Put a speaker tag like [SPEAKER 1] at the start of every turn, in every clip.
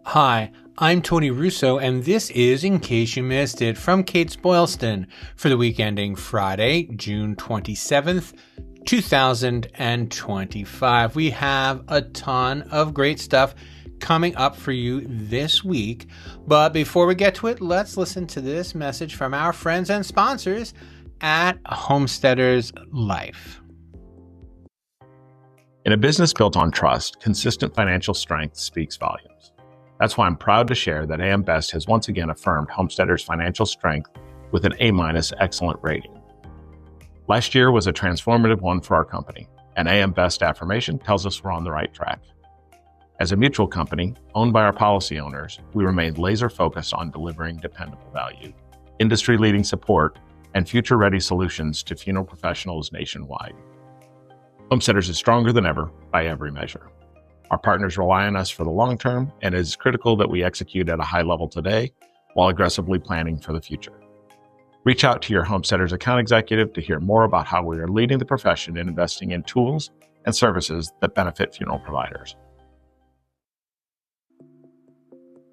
[SPEAKER 1] Hi, I'm Tony Russo, and this is In Case You Missed It from Kates-Boylston for the week ending Friday, June 27th, 2025. We have a ton of great stuff coming up for you this week, but before we get to it, let's listen to this message from our friends and sponsors at Homesteaders Life.
[SPEAKER 2] In a business built on trust, consistent financial strength speaks volumes. That's why I'm proud to share that AM Best has once again affirmed Homesteaders' financial strength with an A- excellent rating. Last year was a transformative one for our company, and AM Best affirmation tells us we're on the right track. As a mutual company, owned by our policy owners, we remain laser focused on delivering dependable value, industry-leading support, and future-ready solutions to funeral professionals nationwide. Homesteaders is stronger than ever by every measure. Our partners rely on us for the long term, and it is critical that we execute at a high level today while aggressively planning for the future. Reach out to your Homesteaders account executive to hear more about how we are leading the profession in investing in tools and services that benefit funeral providers.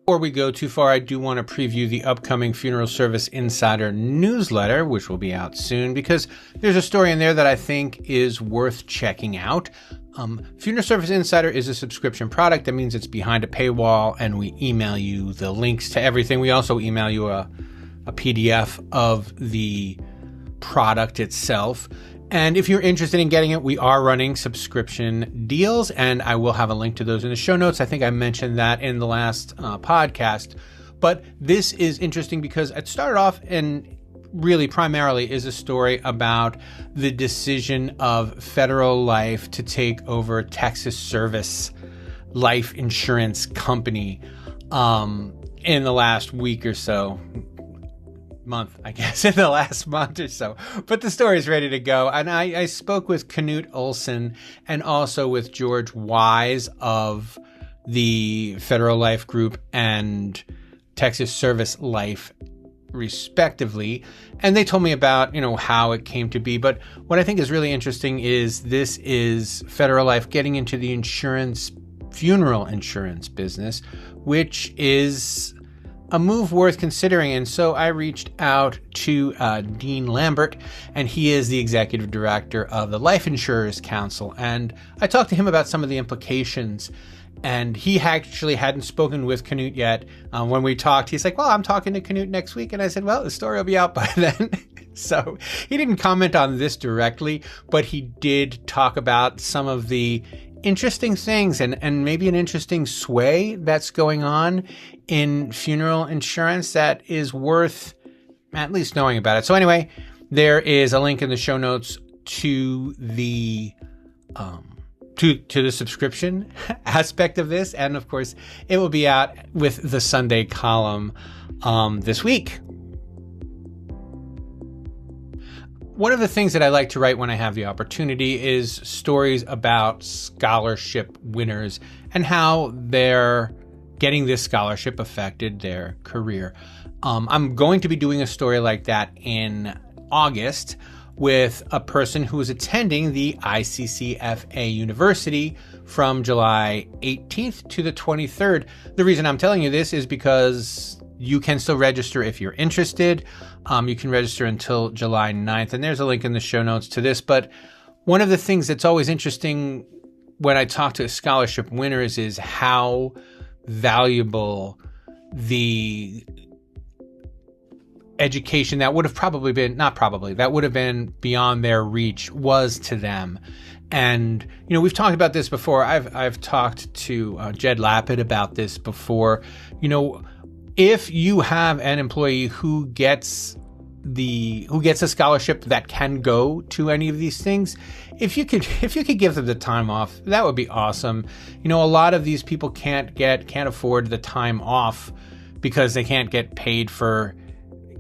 [SPEAKER 1] Before we go too far, I do want to preview the upcoming Funeral Service Insider newsletter, which will be out soon, because there's a story in there that I think is worth checking out. Funeral Service Insider is a subscription product. That means it's behind a paywall, and we email you the links to everything. We also email you a PDF of the product itself. And if you're interested in getting it, we are running subscription deals, and I will have a link to those in the show notes. I think I mentioned that in the last podcast. But this is interesting because it started off and really primarily is a story about the decision of Federal Life to take over Texas Service Life Insurance Company in the last week or so. Month, I guess, in the last month or so. But the story is ready to go. And I spoke with Knut Olsen and also with George Wise of the Federal Life Group and Texas Service Life, respectively. And they told me about, how it came to be. But what I think is really interesting is this is Federal Life getting into the funeral insurance business, which is a move worth considering. And so I reached out to Dean Lambert, and he is the executive director of the Life Insurers Council. And I talked to him about some of the implications. And he actually hadn't spoken with Knut yet. When we talked, he's like, well, I'm talking to Knut next week. And I said, well, the story will be out by then. So he didn't comment on this directly, but he did talk about some of the interesting things and maybe an interesting sway that's going on in funeral insurance that is worth at least knowing about it. So anyway, there is a link in the show notes to the to the subscription aspect of this, and of course it will be out with the Sunday column this week. One of the things that I like to write when I have the opportunity is stories about scholarship winners and how their getting this scholarship affected their career. I'm going to be doing a story like that in August with a person who is attending the ICCFA University from July 18th to the 23rd. The reason I'm telling you this is because you can still register if you're interested. You can register until July 9th, and there's a link in the show notes to this. But one of the things that's always interesting when I talk to scholarship winners is how valuable the education that would have that would have been beyond their reach was to them. And, we've talked about this before. I've talked to Jed Lapid about this before. If you have an employee who gets a scholarship that can go to any of these things, if you could give them the time off, that would be awesome. A lot of these people can't afford the time off because they can't get paid for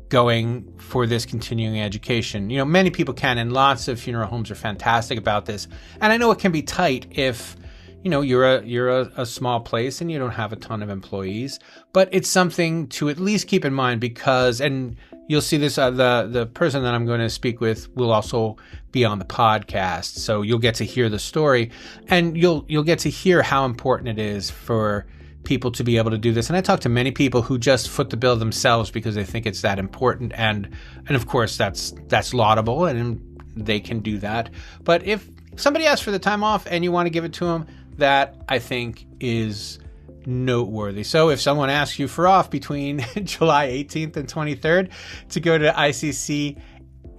[SPEAKER 1] going for this continuing education. Many people can, and lots of funeral homes are fantastic about this. And I know it can be tight if you're a small place and you don't have a ton of employees, but it's something to at least keep in mind because, and you'll see this, the person that I'm going to speak with will also be on the podcast. So you'll get to hear the story and you'll get to hear how important it is for people to be able to do this. And I talk to many people who just foot the bill themselves because they think it's that important. And of course, that's laudable and they can do that. But if somebody asks for the time off and you want to give it to them, that I think is noteworthy. So if someone asks you for off between July 18th and 23rd to go to ICC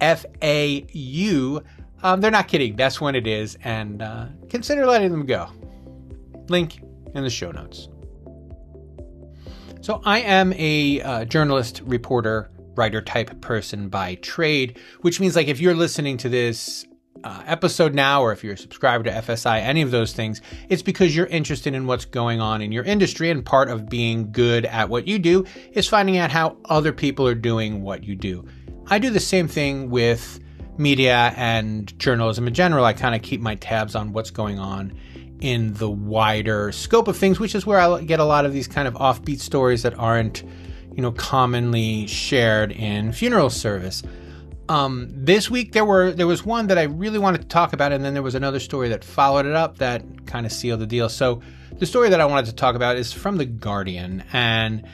[SPEAKER 1] FAU, they're not kidding. That's when it is. And consider letting them go. Link in the show notes. So I am a journalist, reporter, writer type person by trade, which means like if you're listening to this episode now, or if you're a subscriber to FSI, any of those things, it's because you're interested in what's going on in your industry. And part of being good at what you do is finding out how other people are doing what you do. I do the same thing with media and journalism in general. I kind of keep my tabs on what's going on in the wider scope of things, which is where I get a lot of these kind of offbeat stories that aren't, commonly shared in funeral service. This week there was one that I really wanted to talk about, and then there was another story that followed it up that kind of sealed the deal. So the story that I wanted to talk about is from The Guardian, and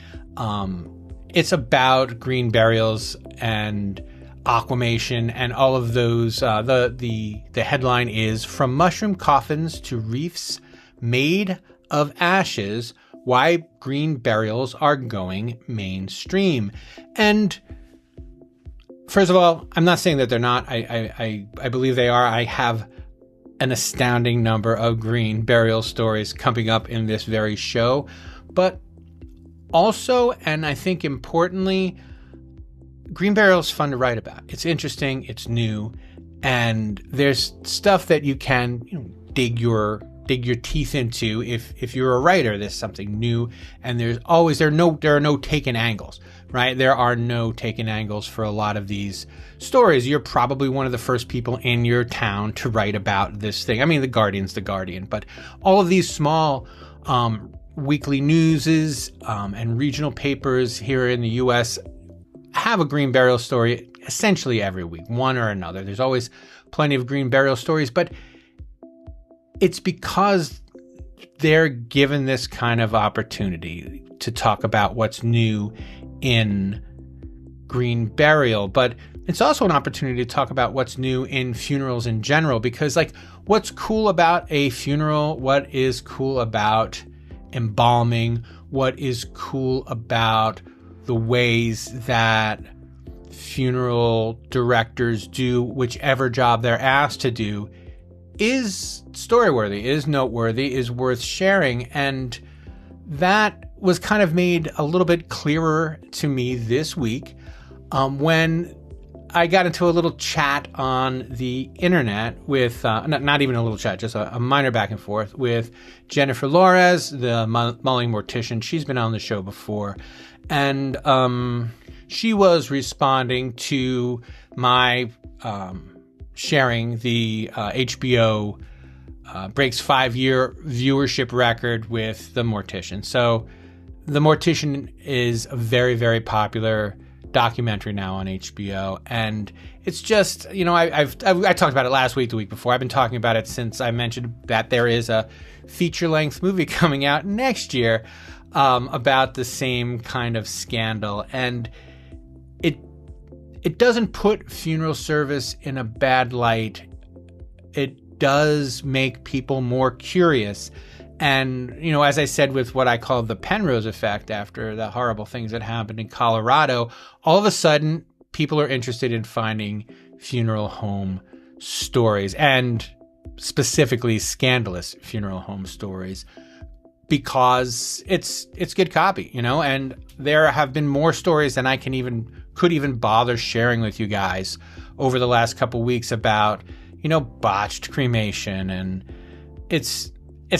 [SPEAKER 1] it's about green burials and aquamation and all of those. The headline is "From Mushroom Coffins to Reefs Made of Ashes, Why Green Burials Are Going Mainstream." And first of all, I'm not saying that they're not. I believe they are. I have an astounding number of green burial stories coming up in this very show. But also, and I think importantly, green burial is fun to write about. It's interesting, it's new, and there's stuff that you can dig your teeth into if you're a writer. There's something new, and there are no taken angles, right? There are no taken angles for a lot of these stories. You're probably one of the first people in your town to write about this thing. I mean, The Guardian's The Guardian, but all of these small weekly newses and regional papers here in the U.S. have a green burial story essentially every week, one or another. There's always plenty of green burial stories, but it's because they're given this kind of opportunity to talk about what's new in green burial. But it's also an opportunity to talk about what's new in funerals in general, because what's cool about a funeral, what is cool about embalming, what is cool about the ways that funeral directors do whichever job they're asked to do is story-worthy, is noteworthy, is worth sharing. And that was kind of made a little bit clearer to me this week when I got into a little chat on the internet with, not even a little chat, just a minor back and forth with Jennifer Lores, the mulling mortician. She's been on the show before. And she was responding to my sharing the HBO breaks 5-year viewership record with The Mortician. So The Mortician is a very, very popular documentary now on HBO, and it's just, I talked about it last week, the week before. I've been talking about it since I mentioned that there is a feature-length movie coming out next year about the same kind of scandal, and it doesn't put funeral service in a bad light. It does make people more curious. And, as I said, with what I call the Penrose effect after the horrible things that happened in Colorado, all of a sudden people are interested in finding funeral home stories, and specifically scandalous funeral home stories, because it's good copy, and there have been more stories than I could even bother sharing with you guys over the last couple weeks about, botched cremation, and it's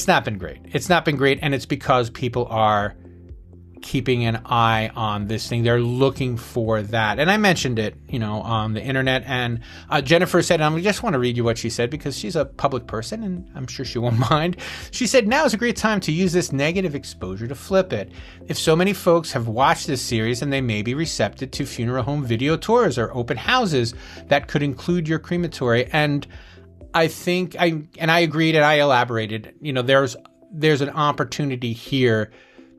[SPEAKER 1] not been great. It's not been great, and it's because people are keeping an eye on this thing. They're looking for that. And I mentioned it, on the internet, and Jennifer said, and I just want to read you what she said because she's a public person and I'm sure she won't mind. She said, "Now is a great time to use this negative exposure to flip it. If so many folks have watched this series, and they may be receptive to funeral home video tours or open houses that could include your crematory." And I think I agreed, and I elaborated, there's an opportunity here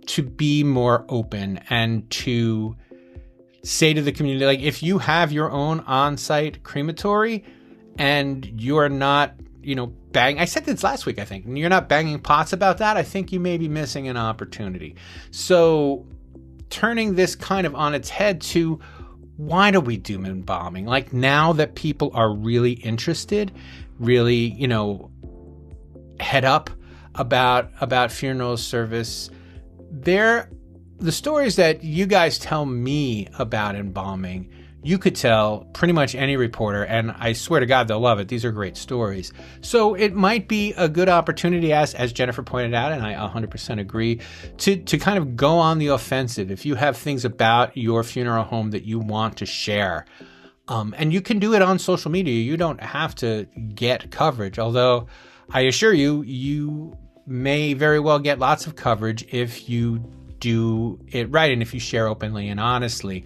[SPEAKER 1] to be more open and to say to the community, like, if you have your own on-site crematory and you're not, I said this last week, I think, and you're not banging pots about that, I think you may be missing an opportunity. So turning this kind of on its head to, why do we do embalming? Like, now that people are really interested, really, head up about funeral service, the stories that you guys tell me about embalming, you could tell pretty much any reporter, and I swear to God, they'll love it. These are great stories. So it might be a good opportunity, as Jennifer pointed out, and I 100% agree, to kind of go on the offensive. If you have things about your funeral home that you want to share, and you can do it on social media. You don't have to get coverage, although I assure you, you may very well get lots of coverage if you do it right and if you share openly and honestly.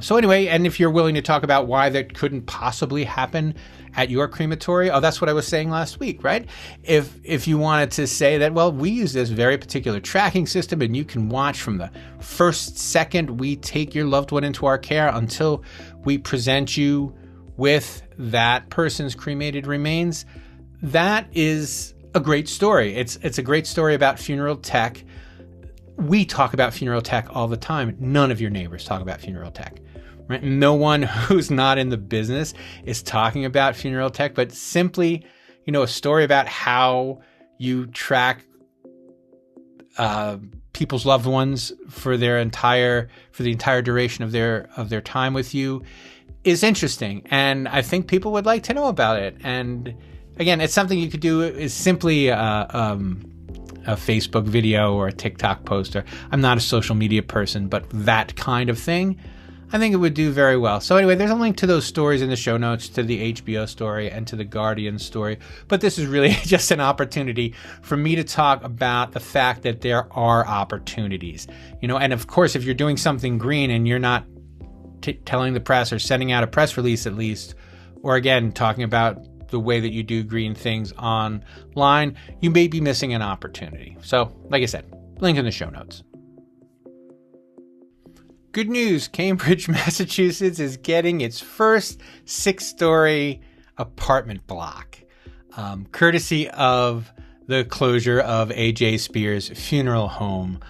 [SPEAKER 1] So anyway, and if you're willing to talk about why that couldn't possibly happen at your crematory, that's what I was saying last week, right? If you wanted to say that, well, we use this very particular tracking system and you can watch from the first second we take your loved one into our care until we present you with that person's cremated remains, that is a great story. It's a great story about funeral tech. We talk about funeral tech all the time. None of your neighbors talk about funeral tech, right? No one who's not in the business is talking about funeral tech, but simply, a story about how you track people's loved ones for the entire duration of their time with you is interesting. And I think people would like to know about it. And again, it's something you could do is simply a Facebook video or a TikTok poster. I'm not a social media person, but that kind of thing, I think it would do very well. So anyway, there's a link to those stories in the show notes, to the HBO story and to the Guardian story. But this is really just an opportunity for me to talk about the fact that there are opportunities, and of course, if you're doing something green and you're not telling the press or sending out a press release at least, or again, talking about the way that you do green things online, you may be missing an opportunity. So, like I said, link in the show notes. Good news, Cambridge, Massachusetts is getting its first 6-story apartment block, courtesy of the closure of A.J. Spears Funeral Home,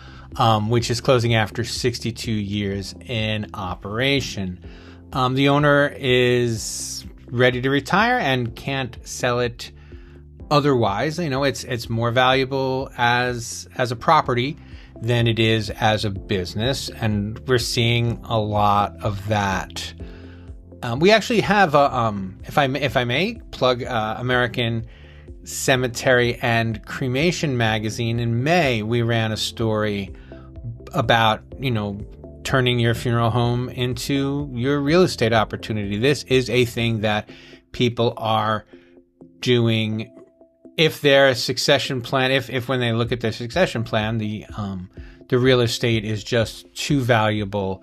[SPEAKER 1] which is closing after 62 years in operation. The owner is ready to retire and can't sell it otherwise. It's more valuable as a property than it is as a business, and we're seeing a lot of that. We actually have if I may plug American Cemetery and Cremation magazine. In May, we ran a story about turning your funeral home into your real estate opportunity. This is a thing that people are doing. If their succession plan, if when they look at their succession plan, the real estate is just too valuable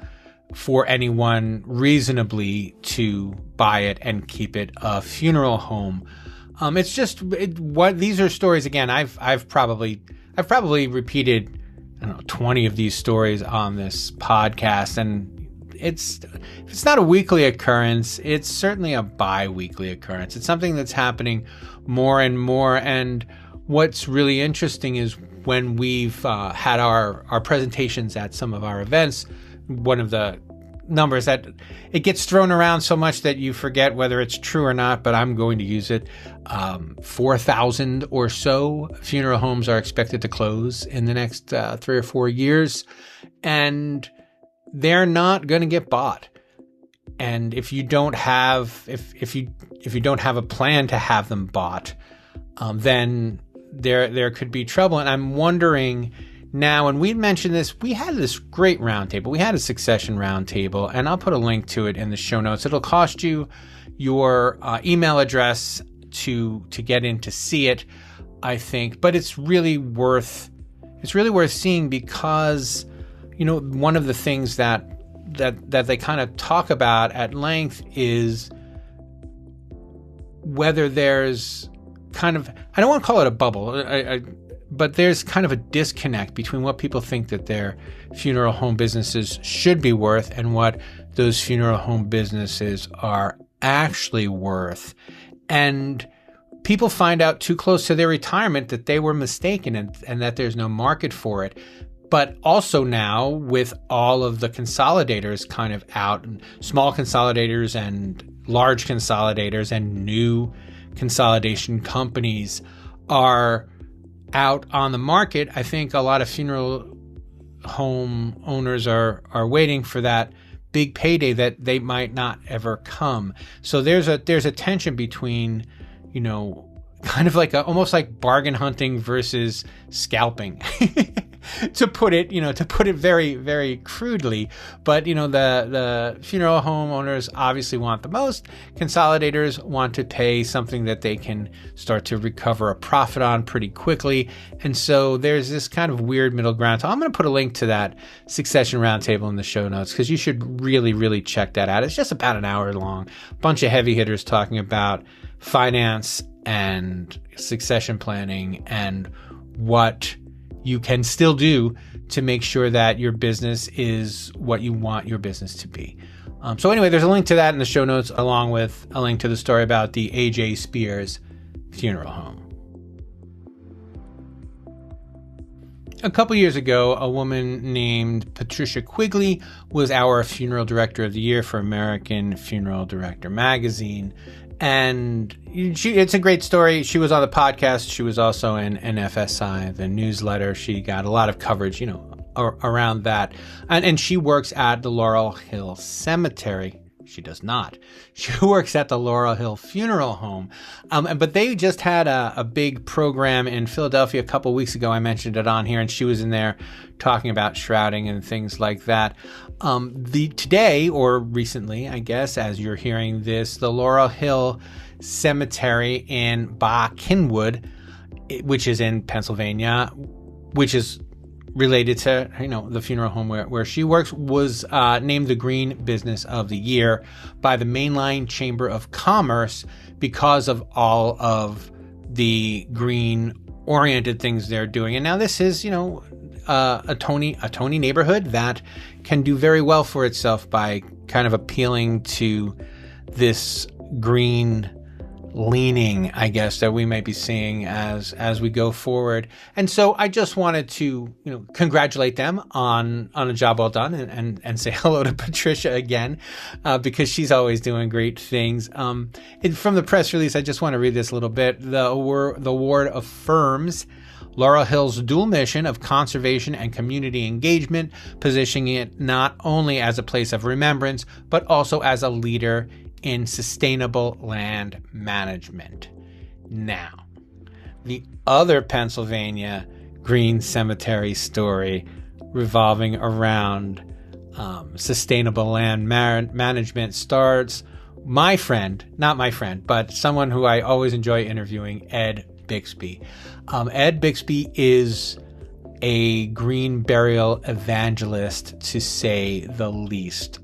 [SPEAKER 1] for anyone reasonably to buy it and keep it a funeral home. These are stories. Again, I've probably repeated 20 of these stories on this podcast, and if it's not a weekly occurrence, it's certainly a bi-weekly occurrence. It's something that's happening more and more. And what's really interesting is when we've had our presentations at some of our events, one of the numbers that it gets thrown around so much that you forget whether it's true or not, but I'm going to use it. 4,000 or so funeral homes are expected to close in the next 3 or 4 years, and they're not going to get bought. And if you don't have if you don't have a plan to have them bought, then there could be trouble. And I'm wondering now, and we mentioned this, we had this great roundtable. We had a succession roundtable, and I'll put a link to it in the show notes. It'll cost you your email address to get in to see it, I think, but it's really worth seeing, because one of the things that they kind of talk about at length is whether there's kind of, I don't want to call it a bubble, but there's kind of a disconnect between what people think that their funeral home businesses should be worth and what those funeral home businesses are actually worth. And people find out too close to their retirement that they were mistaken and that there's no market for it. But also now, with all of the consolidators kind of out, and small consolidators and large consolidators and new consolidation companies are out on the market, I think a lot of funeral home owners are waiting for that big payday that they might not ever come. So there's a tension between, kind of like almost like bargain hunting versus scalping. to put it very, very crudely. But, the funeral home owners obviously want the most. Consolidators want to pay something that they can start to recover a profit on pretty quickly. And so there's this kind of weird middle ground. So I'm going to put a link to that Succession Roundtable in the show notes, because you should really, really check that out. It's just about an hour long. Bunch of heavy hitters talking about finance and succession planning and what you can still do to make sure that your business is what you want your business to be. So anyway, there's a link to that in the show notes, along with a link to the story about the A.J. Spears funeral home. A couple years ago, a woman named Patricia Quigley was our funeral director of the year for American Funeral Director magazine. And it's a great story. She was on the podcast. She was also in FSI, the newsletter. She got a lot of coverage, around that. And she works at the Laurel Hill Cemetery. She does not. She works at the Laurel Hill Funeral Home. But they just had a big program in Philadelphia a couple weeks ago. I mentioned it on here, and she was in there talking about shrouding and things like that. Today, or recently, I guess, as you're hearing this, the Laurel Hill Cemetery in Bah Kinwood, which is in Pennsylvania, which is related to, the funeral home where she works, was named the Green Business of the Year by the Mainline Chamber of Commerce because of all of the green-oriented things they're doing. And now this is, a Tony neighborhood that can do very well for itself by kind of appealing to this green leaning, I guess, that we might be seeing as we go forward. And so I just wanted to, congratulate them on a job well done and say hello to Patricia again, because she's always doing great things. And from the press release, I just want to read this a little bit. The award affirms Laurel Hill's dual mission of conservation and community engagement, positioning it not only as a place of remembrance, but also as a leader in sustainable land management. Now, the other Pennsylvania Green Cemetery story revolving around sustainable land management starts not my friend, but someone who I always enjoy interviewing, Ed Bixby. Ed Bixby is a green burial evangelist, to say the least.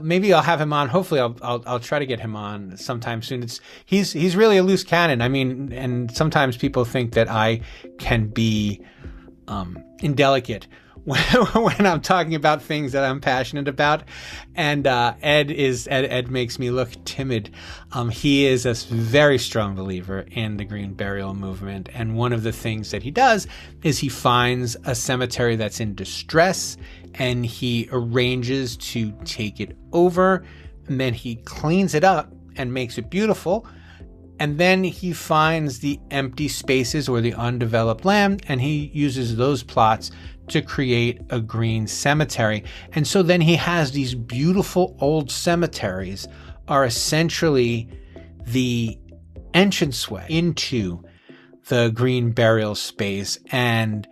[SPEAKER 1] Maybe I'll have him on. Hopefully I'll try to get him on sometime soon. He's really a loose cannon. I mean, and sometimes people think that I can be indelicate when I'm talking about things that I'm passionate about. And Ed makes me look timid. He is a very strong believer in the green burial movement. And one of the things that he does is he finds a cemetery that's in distress and he arranges to take it over, and then he cleans it up and makes it beautiful. And then he finds the empty spaces or the undeveloped land, and he uses those plots to create a green cemetery. And so then he has these beautiful old cemeteries are essentially the entranceway into the green burial space, and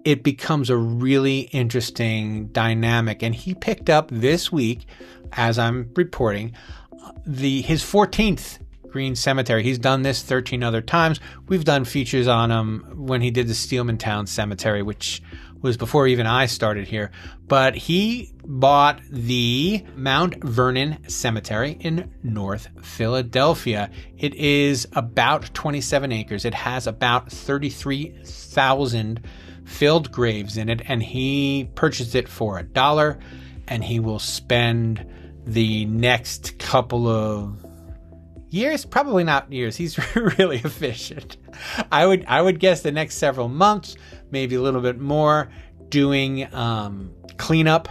[SPEAKER 1] it becomes a really interesting dynamic. And he picked up this week, as I'm reporting, his 14th green cemetery. He's done this 13 other times. We've done features on him when he did the Steelman Town Cemetery, which was before even I started here, but he bought the Mount Vernon Cemetery in North Philadelphia. It is about 27 acres. It has about 33,000 filled graves in it, and he purchased it for $1, and he will spend the next couple of years, probably not years. He's really efficient. I would guess the next several months, maybe a little bit more, doing cleanup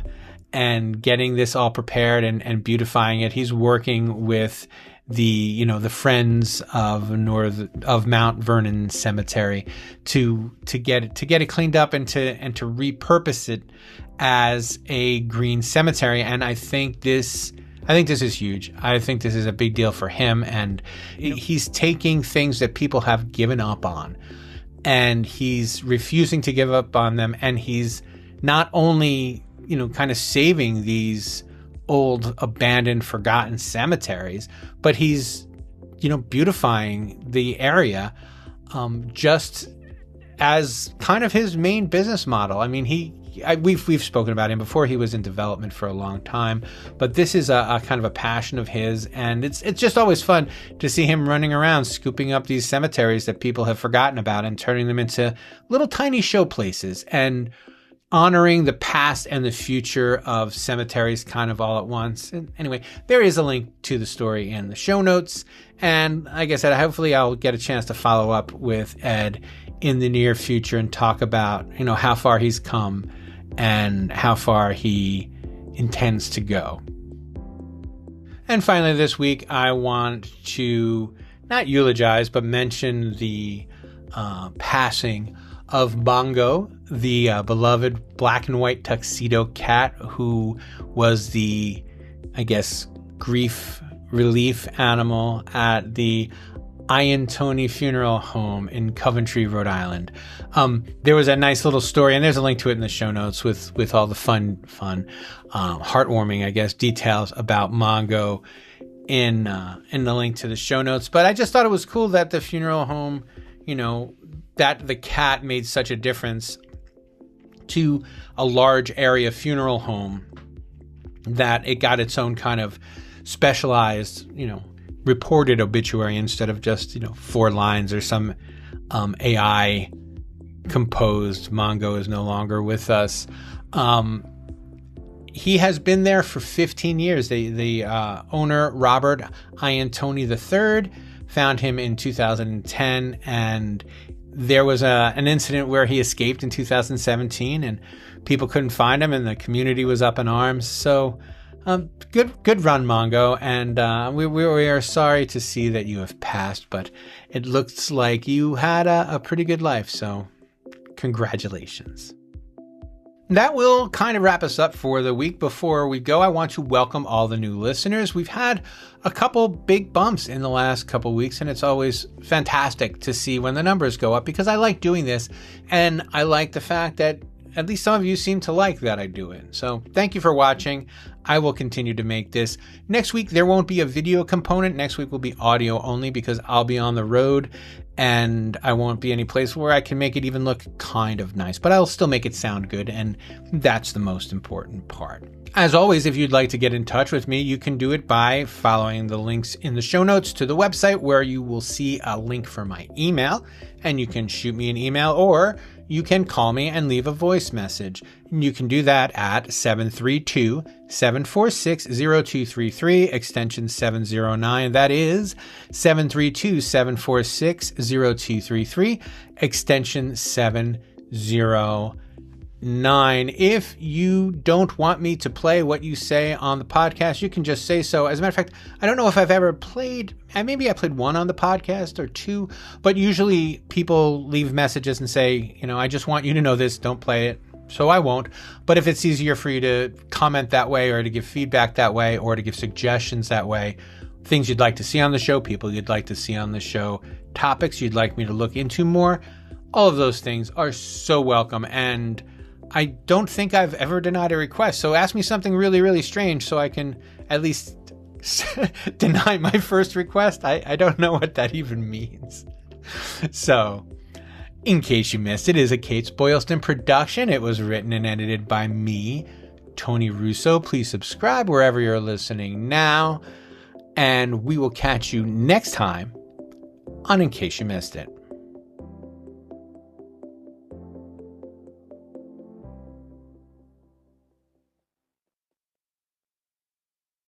[SPEAKER 1] and getting this all prepared and beautifying it. He's working with the Friends of Mount Vernon Cemetery to get it cleaned up and to repurpose it as a green cemetery. And I think this is huge. I think this is a big deal for him. And he's taking things that people have given up on, and he's refusing to give up on them. And he's not only, kind of saving these old, abandoned, forgotten cemeteries, but he's, beautifying the area, just as kind of his main business model. I mean, we've spoken about him before. He was in development for a long time, but this is a kind of a passion of his, and it's just always fun to see him running around scooping up these cemeteries that people have forgotten about and turning them into little tiny show places and honoring the past and the future of cemeteries kind of all at once. And anyway, there is a link to the story in the show notes, and like I said, hopefully I'll get a chance to follow up with Ed in the near future and talk about how far he's come and how far he intends to go. And finally this week, I want to not eulogize, but mention the passing of Mongo, the beloved black and white tuxedo cat who was the, grief relief animal at the Iantoni Funeral Home in Coventry, Rhode Island. There was a nice little story, and there's a link to it in the show notes with all the fun, heartwarming, details about Mongo in the link to the show notes. But I just thought it was cool that the funeral home, that the cat made such a difference to a large area funeral home that it got its own kind of specialized, reported obituary instead of just 4 lines or some AI composed Mongo is no longer with us. He has been there for 15 years. The owner, Robert Iantoni III, found him in 2010, and there was an incident where he escaped in 2017 and people couldn't find him and the community was up in arms. So good run, Mongo, and we are sorry to see that you have passed, but it looks like you had a pretty good life, so congratulations. That will kind of wrap us up for the week. Before we go, I want to welcome all the new listeners. We've had a couple big bumps in the last couple weeks, and it's always fantastic to see when the numbers go up because I like doing this, and I like the fact that at least some of you seem to like that I do it. So thank you for watching. I will continue to make this. Next week, there won't be a video component. Next week will be audio only because I'll be on the road and I won't be any place where I can make it even look kind of nice, but I'll still make it sound good. And that's the most important part. As always, if you'd like to get in touch with me, you can do it by following the links in the show notes to the website where you will see a link for my email, and you can shoot me an email or you can call me and leave a voice message. And you can do that at 732-746-0233, extension 709. That is 732-746-0233, extension 709. If you don't want me to play what you say on the podcast, you can just say so. As a matter of fact, I don't know if I've ever played, maybe I played one on the podcast or two, but usually people leave messages and say, I just want you to know this, don't play it. So I won't. But if it's easier for you to comment that way or to give feedback that way or to give suggestions that way, things you'd like to see on the show, people you'd like to see on the show, topics you'd like me to look into more, all of those things are so welcome. And I don't think I've ever denied a request. So ask me something really, really strange so I can at least deny my first request. I don't know what that even means. So In case you missed it, is a Kates-Boylston production. It was written and edited by me, Tony Russo. Please subscribe wherever you're listening now, and we will catch you next time on In Case You Missed It.